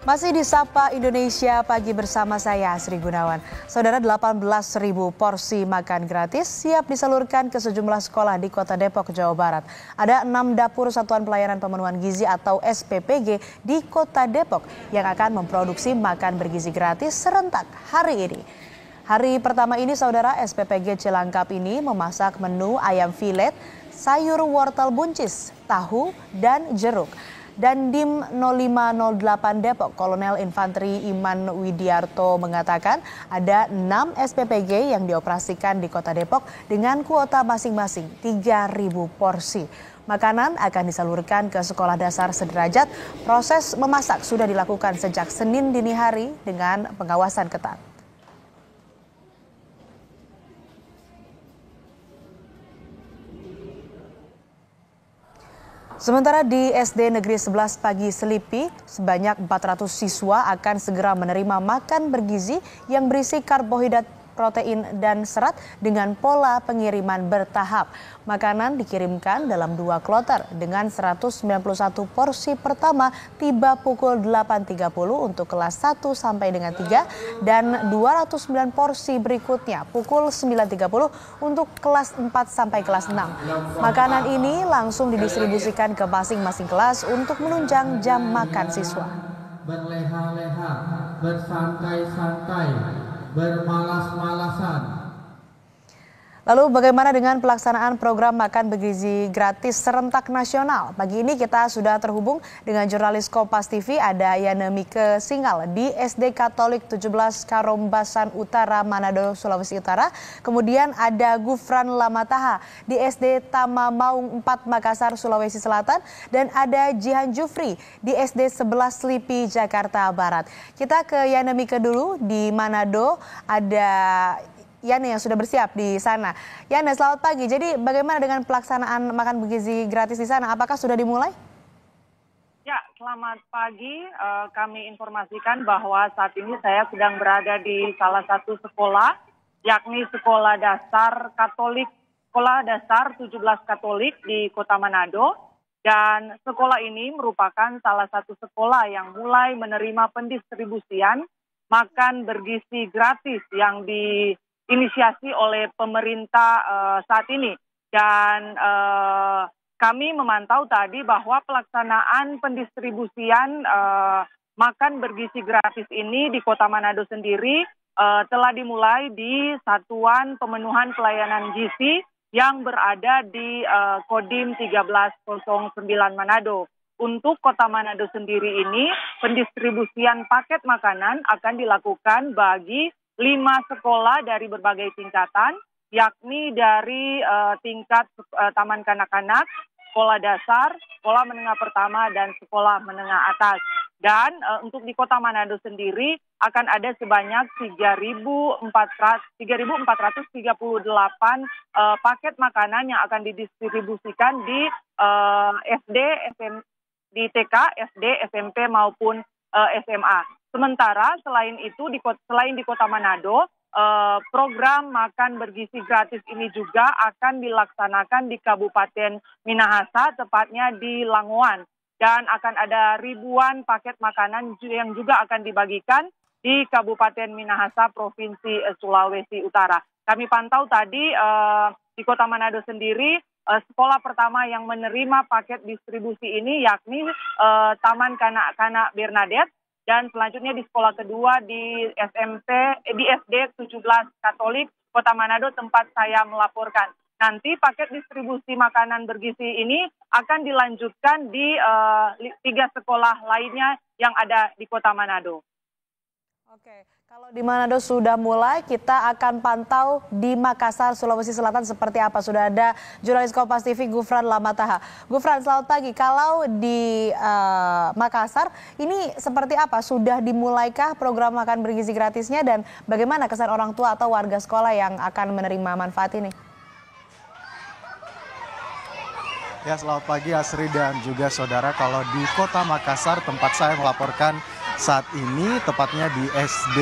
Masih di Sapa Indonesia Pagi bersama saya Sri Gunawan. Saudara, 18.000 porsi makan gratis siap disalurkan ke sejumlah sekolah di Kota Depok, Jawa Barat. Ada 6 dapur Satuan Pelayanan Pemenuhan Gizi atau SPPG di Kota Depok yang akan memproduksi makan bergizi gratis serentak hari ini. Hari pertama ini, saudara, SPPG Cilangkap ini memasak menu ayam filet, sayur wortel buncis, tahu, dan jeruk. Dandim 0508 Depok, Kolonel Infanteri Iman Widiarto mengatakan ada 6 SPPG yang dioperasikan di Kota Depok dengan kuota masing-masing 3.000 porsi. Makanan akan disalurkan ke sekolah dasar sederajat. Proses memasak sudah dilakukan sejak Senin dini hari dengan pengawasan ketat. Sementara di SD Negeri 11 Pagi Selipi, sebanyak 400 siswa akan segera menerima makan bergizi yang berisi karbohidrat, protein, dan serat dengan pola pengiriman bertahap. Makanan dikirimkan dalam 2 kloter dengan 191 porsi pertama tiba pukul 8.30 untuk kelas 1 sampai dengan 3 dan 209 porsi berikutnya pukul 9.30 untuk kelas 4 sampai kelas 6. Makanan ini langsung didistribusikan ke masing-masing kelas untuk menunjang jam makan siswa. Berleha-leha, bersantai-santai, bermalas-malasan. Lalu bagaimana dengan pelaksanaan program makan bergizi gratis serentak nasional? Pagi ini kita sudah terhubung dengan jurnalis Kompas TV, ada Yana Mike Singal di SD Katolik 17 Karombasan Utara, Manado, Sulawesi Utara. Kemudian ada Gufran Lamataha di SD Tama Maung 4 Makassar, Sulawesi Selatan. Dan ada Jihan Jufri di SD 11 Selipi, Jakarta Barat. Kita ke Yana Mike dulu di Manado, ada Yana yang sudah bersiap di sana. Yana, selamat pagi. Jadi bagaimana dengan pelaksanaan makan bergizi gratis di sana? Apakah sudah dimulai? Ya, selamat pagi. Kami informasikan bahwa saat ini saya sedang berada di salah satu sekolah, yakni Sekolah Dasar Katolik, Sekolah Dasar 17 Katolik di Kota Manado. Dan sekolah ini merupakan salah satu sekolah yang mulai menerima pendistribusian makan bergizi gratis yang diinisiasi oleh pemerintah saat ini. Dan kami memantau tadi bahwa pelaksanaan pendistribusian makan bergizi gratis ini di Kota Manado sendiri telah dimulai di Satuan Pemenuhan Pelayanan Gizi yang berada di Kodim 1309 Manado. Untuk Kota Manado sendiri ini, pendistribusian paket makanan akan dilakukan bagi 5 sekolah dari berbagai tingkatan, yakni dari tingkat taman kanak-kanak, sekolah dasar, sekolah menengah pertama, dan sekolah menengah atas. Dan untuk di Kota Manado sendiri akan ada sebanyak 3.438 paket makanan yang akan didistribusikan di SD, di TK, SD, SMP maupun SMA. Sementara selain itu, selain di Kota Manado, program makan bergizi gratis ini juga akan dilaksanakan di Kabupaten Minahasa, tepatnya di Langowan. Dan akan ada ribuan paket makanan yang juga akan dibagikan di Kabupaten Minahasa, Provinsi Sulawesi Utara. Kami pantau tadi di Kota Manado sendiri, sekolah pertama yang menerima paket distribusi ini yakni Taman Kanak-kanak Bernadette. Dan selanjutnya di sekolah kedua di SD 17 Katolik Kota Manado tempat saya melaporkan. Nanti paket distribusi makanan bergizi ini akan dilanjutkan di 3 sekolah lainnya yang ada di Kota Manado. Oke, kalau di Manado sudah mulai, kita akan pantau di Makassar, Sulawesi Selatan seperti apa. Sudah ada jurnalis Kompas TV Gufran Lamataha. Gufran, selamat pagi. Kalau di Makassar, ini seperti apa? Sudah dimulaikah program makan bergizi gratisnya dan bagaimana kesan orang tua atau warga sekolah yang akan menerima manfaat ini? Ya, selamat pagi Asri dan juga saudara. Kalau di Kota Makassar tempat saya melaporkan saat ini tepatnya di SD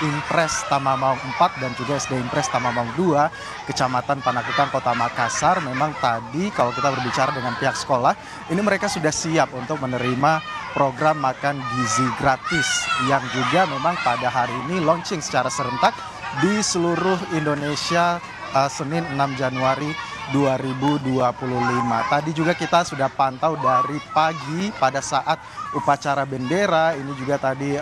Impres Tamamaung 4 dan juga SD Impres Tamamaung 2, Kecamatan Panakukang, Kota Makassar. Memang tadi kalau kita berbicara dengan pihak sekolah, ini mereka sudah siap untuk menerima program makan gizi gratis yang juga memang pada hari ini launching secara serentak di seluruh Indonesia Senin 6 Januari 2025. Tadi juga kita sudah pantau dari pagi pada saat upacara bendera. Ini juga tadi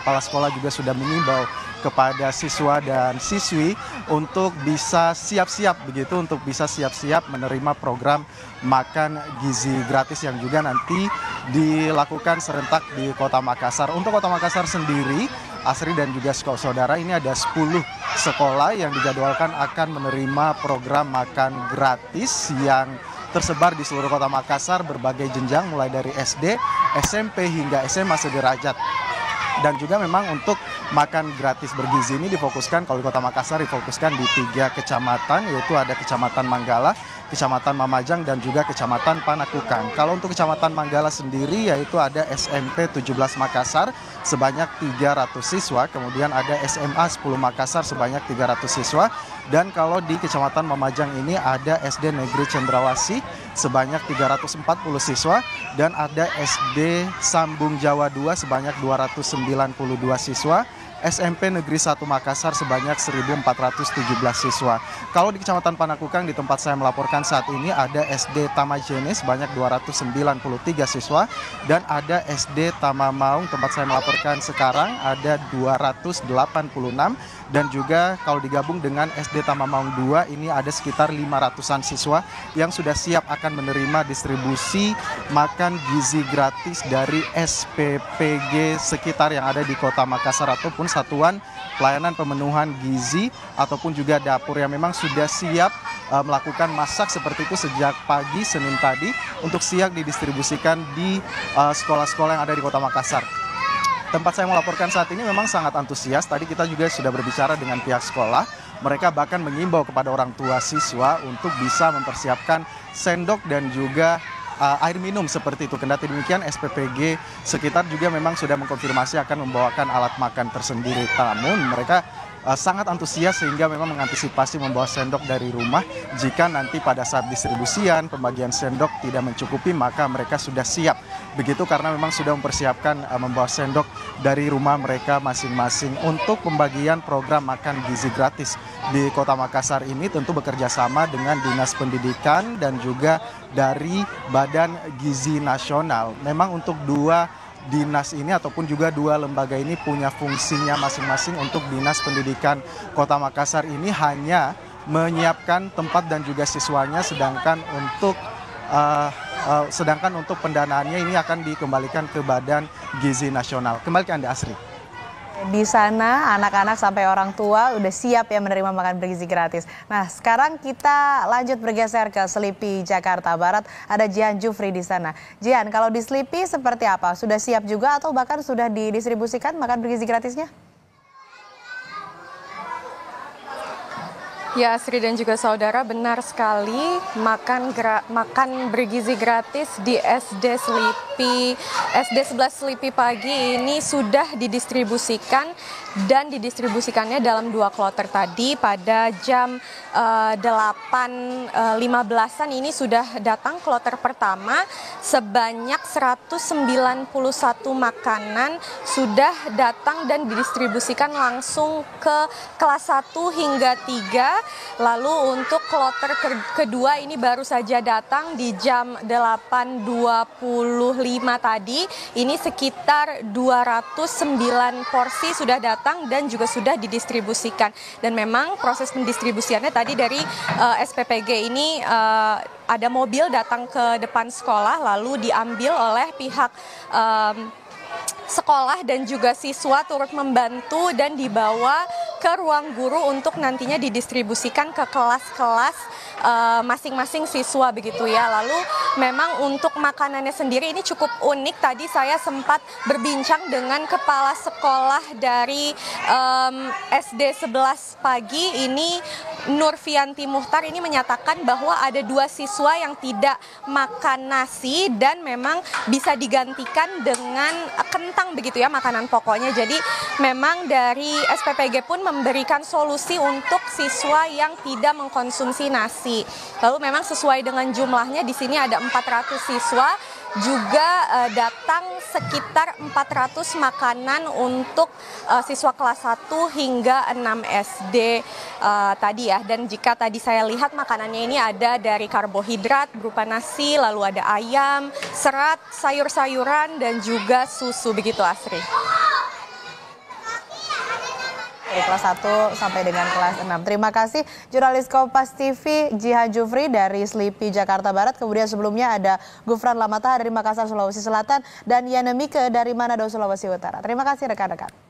kepala sekolah juga sudah mengimbau kepada siswa dan siswi untuk bisa siap-siap begitu, untuk bisa siap-siap menerima program makan gizi gratis yang juga nanti dilakukan serentak di Kota Makassar. Untuk Kota Makassar sendiri, Asri dan juga saudara, ini ada 10 sekolah yang dijadwalkan akan menerima program makan gratis yang tersebar di seluruh Kota Makassar berbagai jenjang mulai dari SD, SMP hingga SMA sederajat. Dan juga memang untuk makan gratis bergizi ini difokuskan, kalau di Kota Makassar difokuskan di 3 kecamatan, yaitu ada Kecamatan Manggala, Kecamatan Mamajang, dan juga Kecamatan Panakukang. Kalau untuk Kecamatan Manggala sendiri yaitu ada SMP 17 Makassar sebanyak 300 siswa, kemudian ada SMA 10 Makassar sebanyak 300 siswa, dan kalau di Kecamatan Mamajang ini ada SD Negeri Cendrawasih sebanyak 340 siswa, dan ada SD Sambung Jawa 2 sebanyak 292 siswa, SMP Negeri 1 Makassar sebanyak 1.417 siswa. Kalau di Kecamatan Panakukang di tempat saya melaporkan saat ini ada SD Tamajene sebanyak 293 siswa, dan ada SD Tamamaung tempat saya melaporkan sekarang ada 286, dan juga kalau digabung dengan SD Tamamaung 2 ini ada sekitar 500-an siswa yang sudah siap akan menerima distribusi makan gizi gratis dari SPPG sekitar yang ada di Kota Makassar ataupun Satuan Pelayanan Pemenuhan Gizi ataupun juga dapur yang memang sudah siap melakukan masak seperti itu sejak pagi Senin tadi untuk siap didistribusikan di sekolah-sekolah yang ada di Kota Makassar. Tempat saya melaporkan saat ini memang sangat antusias. Tadi kita juga sudah berbicara dengan pihak sekolah. Mereka bahkan mengimbau kepada orang tua siswa untuk bisa mempersiapkan sendok dan juga air minum seperti itu. Kendati demikian SPPG sekitar juga memang sudah mengkonfirmasi akan membawakan alat makan tersendiri. Namun mereka sangat antusias sehingga memang mengantisipasi membawa sendok dari rumah. Jika nanti pada saat distribusian pembagian sendok tidak mencukupi, maka mereka sudah siap. Begitu karena memang sudah mempersiapkan membawa sendok dari rumah mereka masing-masing. Untuk pembagian program makan gizi gratis di Kota Makassar ini tentu bekerja sama dengan Dinas Pendidikan dan juga dari Badan Gizi Nasional. Memang untuk dua dinas ini ataupun juga dua lembaga ini punya fungsinya masing-masing. Untuk Dinas Pendidikan Kota Makassar ini hanya menyiapkan tempat dan juga siswanya, sedangkan untuk pendanaannya ini akan dikembalikan ke Badan Gizi Nasional. Kembali ke Anda, Asri. Di sana anak-anak sampai orang tua udah siap ya menerima makan bergizi gratis. Nah, sekarang kita lanjut bergeser ke Selipi, Jakarta Barat. Ada Jian Jufri di sana. Jian, kalau di Selipi seperti apa? Sudah siap juga atau bahkan sudah didistribusikan makan bergizi gratisnya? Ya, Sri dan juga saudara, benar sekali makan bergizi gratis di SD 11 Selipi pagi ini sudah didistribusikan dan didistribusikannya dalam 2 kloter tadi pada jam 8.15-an ini sudah datang kloter pertama sebanyak 191 makanan sudah datang dan didistribusikan langsung ke kelas 1 hingga 3. Lalu untuk kloter kedua ini baru saja datang di jam 8.25 tadi. Ini sekitar 209 porsi sudah datang dan juga sudah didistribusikan. Dan memang proses pendistribusiannya tadi dari SPPG ini ada mobil datang ke depan sekolah lalu diambil oleh pihak sekolah dan juga siswa turut membantu dan dibawa ke ruang guru untuk nantinya didistribusikan ke kelas-kelas masing-masing siswa begitu ya. Lalu memang untuk makanannya sendiri ini cukup unik. Tadi saya sempat berbincang dengan kepala sekolah dari SD 11 pagi ini, Nurfianti Muhtar, ini menyatakan bahwa ada 2 siswa yang tidak makan nasi dan memang bisa digantikan dengan kentang begitu ya makanan pokoknya. Jadi memang dari SPPG pun memberikan solusi untuk siswa yang tidak mengkonsumsi nasi. Lalu memang sesuai dengan jumlahnya di sini ada 400 siswa, juga datang sekitar 400 makanan untuk siswa kelas 1 hingga 6 SD tadi ya. Dan jika tadi saya lihat makanannya ini ada dari karbohidrat berupa nasi, lalu ada ayam, serat, sayur-sayuran, dan juga susu begitu, Asri. Dari kelas 1 sampai dengan kelas 6. Terima kasih jurnalis Kompas TV Jihan Jufri dari Slipi, Jakarta Barat. Kemudian sebelumnya ada Gufran Lamataha dari Makassar, Sulawesi Selatan, dan Yana Mike dari Manado, Sulawesi Utara. Terima kasih rekan-rekan.